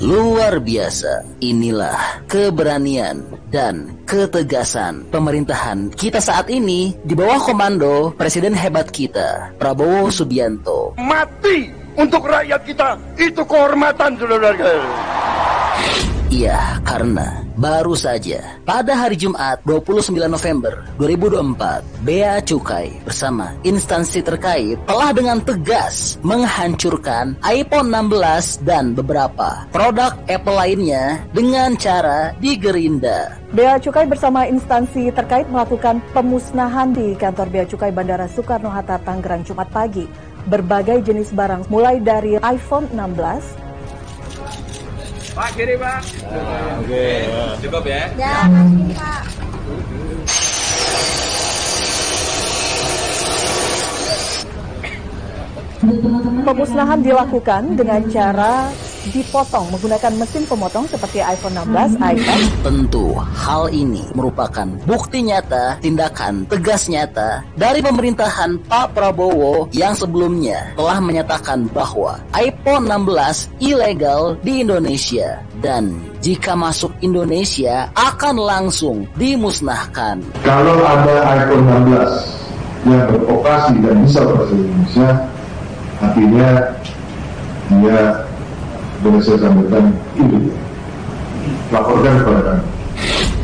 Luar biasa. Inilah keberanian dan ketegasan pemerintahan kita saat ini di bawah komando Presiden hebat kita, Prabowo Subianto. Mati untuk rakyat kita, itu kehormatan, saudara. Iya, karena baru saja pada hari Jumat 29 November 2024, Bea Cukai bersama instansi terkait telah dengan tegas menghancurkan iPhone 16 dan beberapa produk Apple lainnya dengan cara digerinda. Bea Cukai bersama instansi terkait melakukan pemusnahan di kantor Bea Cukai Bandara Soekarno-Hatta, Tangerang Jumat pagi. Berbagai jenis barang mulai dari iPhone 16, Pak, kiri Pak. Oke. Cukup ya? Ya, kasih Pak. Pemusnahan dilakukan dengan cara dipotong menggunakan mesin pemotong seperti iPhone 16, iPad. Tentu hal ini merupakan bukti nyata, tindakan tegas nyata dari pemerintahan Pak Prabowo yang sebelumnya telah menyatakan bahwa iPhone 16 ilegal di Indonesia dan jika masuk Indonesia akan langsung dimusnahkan. Kalau ada iPhone 16 yang beroperasi dan bisa beroperasi di Indonesia, artinya dia boleh saya sampaikan ini, laporkan kepada kami.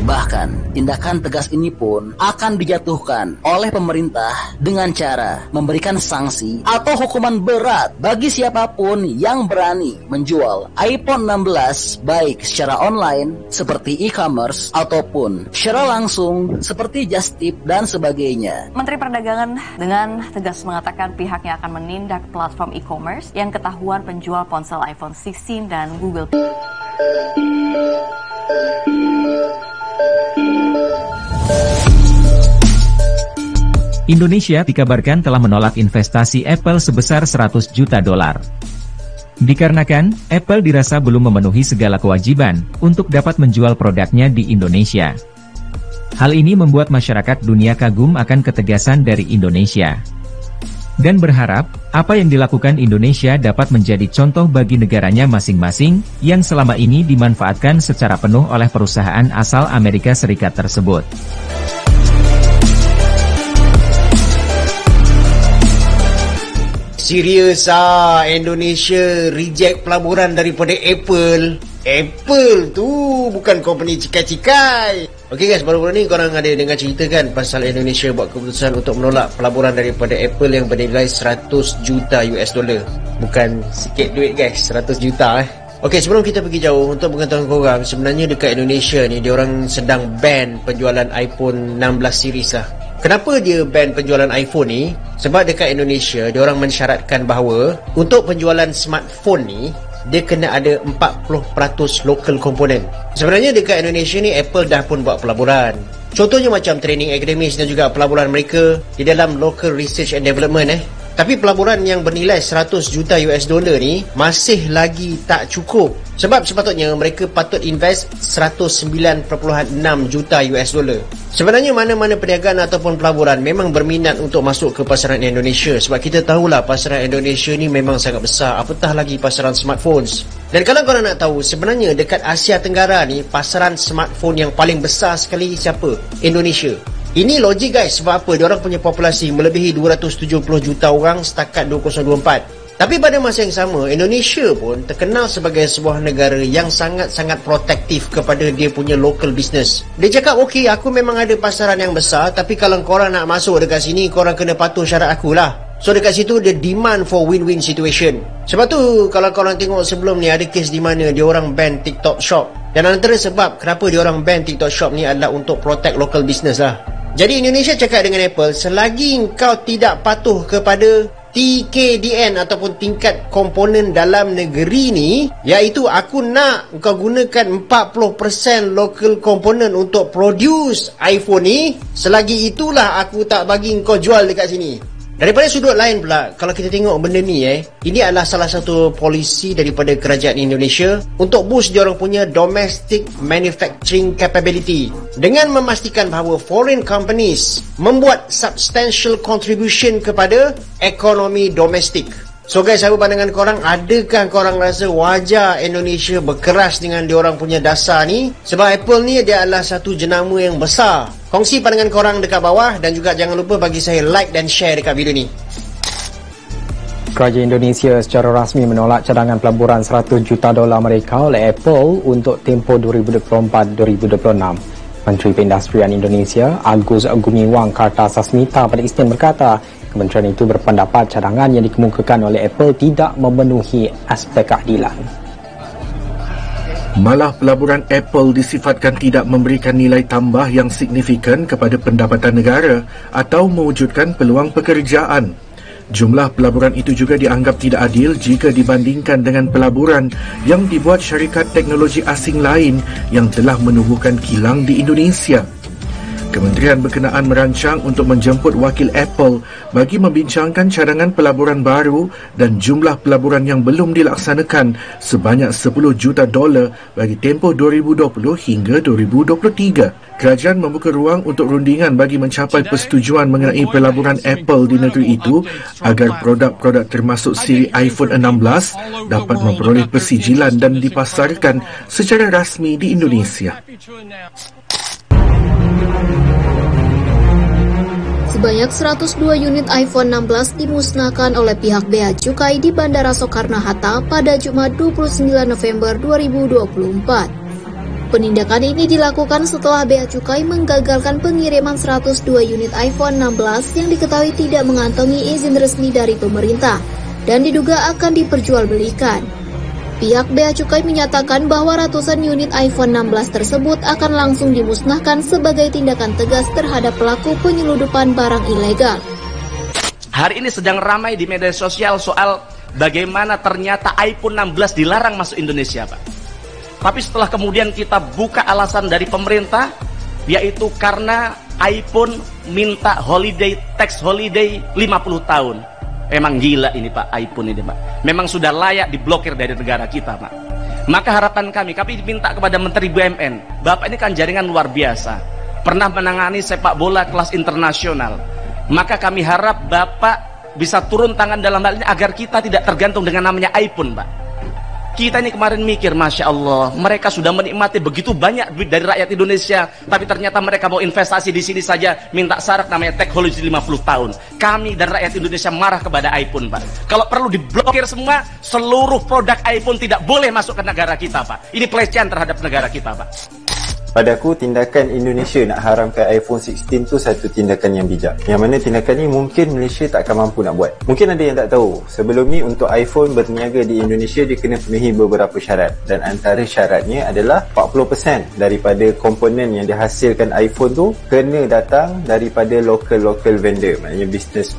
Bahkan, tindakan tegas ini pun akan dijatuhkan oleh pemerintah dengan cara memberikan sanksi atau hukuman berat bagi siapapun yang berani menjual iPhone 16 baik secara online seperti e-commerce ataupun secara langsung seperti just tip dan sebagainya. Menteri Perdagangan dengan tegas mengatakan pihaknya akan menindak platform e-commerce yang ketahuan penjual ponsel iPhone 16 dan Google. Indonesia dikabarkan telah menolak investasi Apple sebesar 100 juta dolar. Dikarenakan, Apple dirasa belum memenuhi segala kewajiban untuk dapat menjual produknya di Indonesia. Hal ini membuat masyarakat dunia kagum akan ketegasan dari Indonesia. Dan berharap, apa yang dilakukan Indonesia dapat menjadi contoh bagi negaranya masing-masing, yang selama ini dimanfaatkan secara penuh oleh perusahaan asal Amerika Serikat tersebut. Serius Indonesia reject pelaburan daripada Apple. Apple tu bukan company cikai-cikai. Okey guys, baru-baru ni korang ada dengar cerita kan pasal Indonesia buat keputusan untuk menolak pelaburan daripada Apple yang bernilai 100 juta US dollar. Bukan sikit duit guys, 100 juta Okey, sebelum kita pergi jauh, untuk pengetahuan korang, sebenarnya dekat Indonesia ni diorang sedang ban penjualan iPhone 16 series lah. Kenapa dia ban penjualan iPhone ni? Sebab dekat Indonesia, diorang mensyaratkan bahawa untuk penjualan smartphone ni, dia kena ada 40% local component. Sebenarnya dekat Indonesia ni, Apple dah pun buat pelaburan. Contohnya macam training akademis dan juga pelaburan mereka di dalam local research and development Tapi pelaburan yang bernilai 100 juta US dollar ni masih lagi tak cukup. Sebab sepatutnya mereka patut invest 109.6 juta US dollar. Sebenarnya mana-mana perniagaan ataupun pelaburan memang berminat untuk masuk ke pasaran Indonesia. Sebab kita tahulah pasaran Indonesia ni memang sangat besar. Apatah lagi pasaran smartphones. Dan kalau korang nak tahu, sebenarnya dekat Asia Tenggara ni, pasaran smartphone yang paling besar sekali siapa? Indonesia. Ini logik guys, sebab apa? Diorang punya populasi melebihi 270 juta orang setakat 2024. Tapi pada masa yang sama, Indonesia pun terkenal sebagai sebuah negara yang sangat-sangat protektif kepada dia punya local business. Dia cakap, okey, aku memang ada pasaran yang besar, tapi kalau korang nak masuk dekat sini, korang kena patuh syarat akulah. So dekat situ dia demand for win-win situation. Sebab tu kalau korang tengok sebelum ni ada kes di mana dia orang ban TikTok Shop. Dan antara sebab kenapa dia orang ban TikTok Shop ni adalah untuk protect local business lah. Jadi Indonesia cakap dengan Apple, selagi kau tidak patuh kepada TKDN ataupun tingkat komponen dalam negeri ni, iaitu aku nak kau gunakan 40% local component untuk produce iPhone ni, selagi itulah aku tak bagi kau jual dekat sini. Daripada sudut lain pula, kalau kita tengok benda ni ini adalah salah satu polisi daripada kerajaan Indonesia untuk boost diorang punya domestic manufacturing capability dengan memastikan bahawa foreign companies membuat substantial contribution kepada ekonomi domestik. So guys, apa pandangan korang? Adakah korang rasa wajar Indonesia berkeras dengan diorang punya dasar ni? Sebab Apple ni dia adalah satu jenama yang besar. Kongsi pandangan korang dekat bawah dan juga jangan lupa bagi saya like dan share dekat video ni. Kerajaan Indonesia secara rasmi menolak cadangan pelaburan $100 juta Amerika oleh Apple untuk tempoh 2024-2026. Menteri Perindustrian Indonesia, Agus Gumiwang Kartasasmita pada Isnin berkata, kementerian itu berpendapat cadangan yang dikemukakan oleh Apple tidak memenuhi aspek keadilan. Malah pelaburan Apple disifatkan tidak memberikan nilai tambah yang signifikan kepada pendapatan negara atau mewujudkan peluang pekerjaan. Jumlah pelaburan itu juga dianggap tidak adil jika dibandingkan dengan pelaburan yang dibuat syarikat teknologi asing lain yang telah menubuhkan kilang di Indonesia. Kementerian berkenaan merancang untuk menjemput wakil Apple bagi membincangkan cadangan pelaburan baru dan jumlah pelaburan yang belum dilaksanakan sebanyak $10 juta bagi tempoh 2020 hingga 2023. Kerajaan membuka ruang untuk rundingan bagi mencapai persetujuan mengenai pelaburan Apple di negeri itu agar produk-produk termasuk siri iPhone 16 dapat memperoleh persijilan dan dipasarkan secara rasmi di Indonesia. Sebanyak 102 unit iPhone 16 dimusnahkan oleh pihak Bea Cukai di Bandara Soekarno-Hatta pada Jumat 29 November 2024. Penindakan ini dilakukan setelah Bea Cukai menggagalkan pengiriman 102 unit iPhone 16 yang diketahui tidak mengantongi izin resmi dari pemerintah dan diduga akan diperjualbelikan. Pihak Bea Cukai menyatakan bahwa ratusan unit iPhone 16 tersebut akan langsung dimusnahkan sebagai tindakan tegas terhadap pelaku penyeludupan barang ilegal. Hari ini sedang ramai di media sosial soal bagaimana ternyata iPhone 16 dilarang masuk Indonesia, Pak. Tapi setelah kemudian kita buka alasan dari pemerintah, yaitu karena iPhone minta tax holiday 50 tahun. Emang gila ini Pak, iPhone ini Pak. Memang sudah layak diblokir dari negara kita Pak. Maka harapan kami minta kepada Menteri BUMN. Bapak ini kan jaringan luar biasa, pernah menangani sepak bola kelas internasional. Maka kami harap Bapak bisa turun tangan dalam hal ini agar kita tidak tergantung dengan namanya iPhone Pak. Kita ini kemarin mikir, Masya Allah, mereka sudah menikmati begitu banyak duit dari rakyat Indonesia, tapi ternyata mereka mau investasi di sini saja, minta syarat namanya tax holiday 50 tahun. Kami dan rakyat Indonesia marah kepada iPhone, Pak. Kalau perlu diblokir semua, seluruh produk iPhone tidak boleh masuk ke negara kita, Pak. Ini pelecehan terhadap negara kita, Pak. Pada aku, tindakan Indonesia nak haramkan iPhone 16 tu satu tindakan yang bijak. Yang mana tindakan ni mungkin Malaysia tak akan mampu nak buat. Mungkin ada yang tak tahu, sebelum ni untuk iPhone berniaga di Indonesia, dia kena penuhi beberapa syarat. Dan antara syaratnya adalah 40% daripada komponen yang dihasilkan iPhone tu kena datang daripada local vendor. Maknanya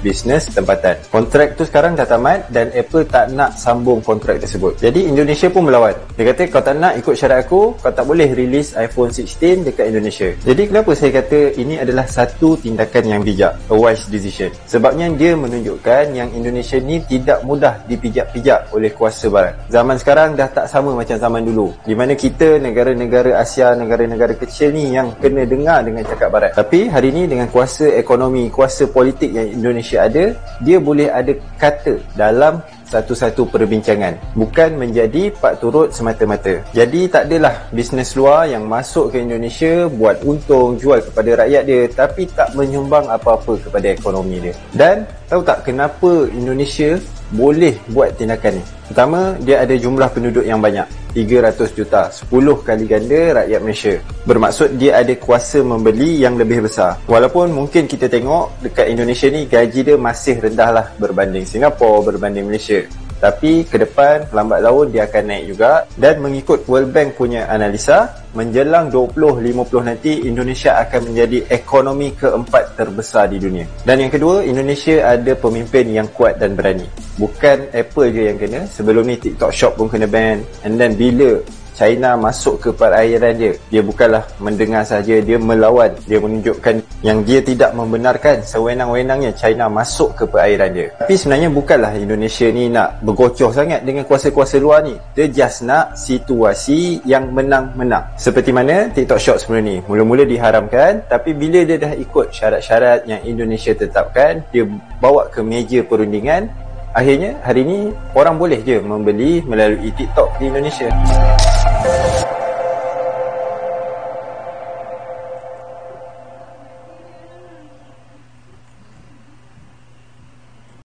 bisnes tempatan. Kontrak tu sekarang dah tamat dan Apple tak nak sambung kontrak tersebut. Jadi Indonesia pun melawan. Dia kata, kau tak nak ikut syarat aku, kau tak boleh release iPhone 16 dekat Indonesia. Jadi kenapa saya kata ini adalah satu tindakan yang bijak, a wise decision? Sebabnya dia menunjukkan yang Indonesia ni tidak mudah dipijak-pijak oleh kuasa barat. Zaman sekarang dah tak sama macam zaman dulu, di mana kita negara-negara Asia, negara-negara kecil ni yang kena dengar dengan cakap barat. Tapi hari ni dengan kuasa ekonomi, kuasa politik yang Indonesia ada, dia boleh ada kata dalam satu-satu perbincangan, bukan menjadi pak turut semata-mata. Jadi tak adalah bisnes luar yang masuk ke Indonesia buat untung, jual kepada rakyat dia, tapi tak menyumbang apa-apa kepada ekonomi dia. Dan tahu tak kenapa Indonesia boleh buat tindakan ni? Pertama, dia ada jumlah penduduk yang banyak, 300 juta, 10 kali ganda rakyat Malaysia. Bermaksud dia ada kuasa membeli yang lebih besar. Walaupun mungkin kita tengok dekat Indonesia ni gaji dia masih rendah lah berbanding Singapura, berbanding Malaysia. Tapi ke depan, lambat laun dia akan naik juga. Dan mengikut World Bank punya analisa, menjelang 2050 nanti, Indonesia akan menjadi ekonomi keempat terbesar di dunia. Dan yang kedua, Indonesia ada pemimpin yang kuat dan berani. Bukan Apple je yang kena. Sebelum ni TikTok Shop pun kena ban. And then bila China masuk ke perairan dia bukanlah mendengar saja, dia melawan. Dia menunjukkan yang dia tidak membenarkan sewenang-wenangnya China masuk ke perairan dia. Tapi sebenarnya bukanlah Indonesia ni nak bergocoh sangat dengan kuasa-kuasa luar ni. Dia just nak situasi yang menang-menang. Seperti mana TikTok Shop sebelum ni, mula-mula diharamkan, tapi bila dia dah ikut syarat-syarat yang Indonesia tetapkan, dia bawa ke meja perundingan, Akhirnya hari ni orang boleh je membeli melalui TikTok di Indonesia.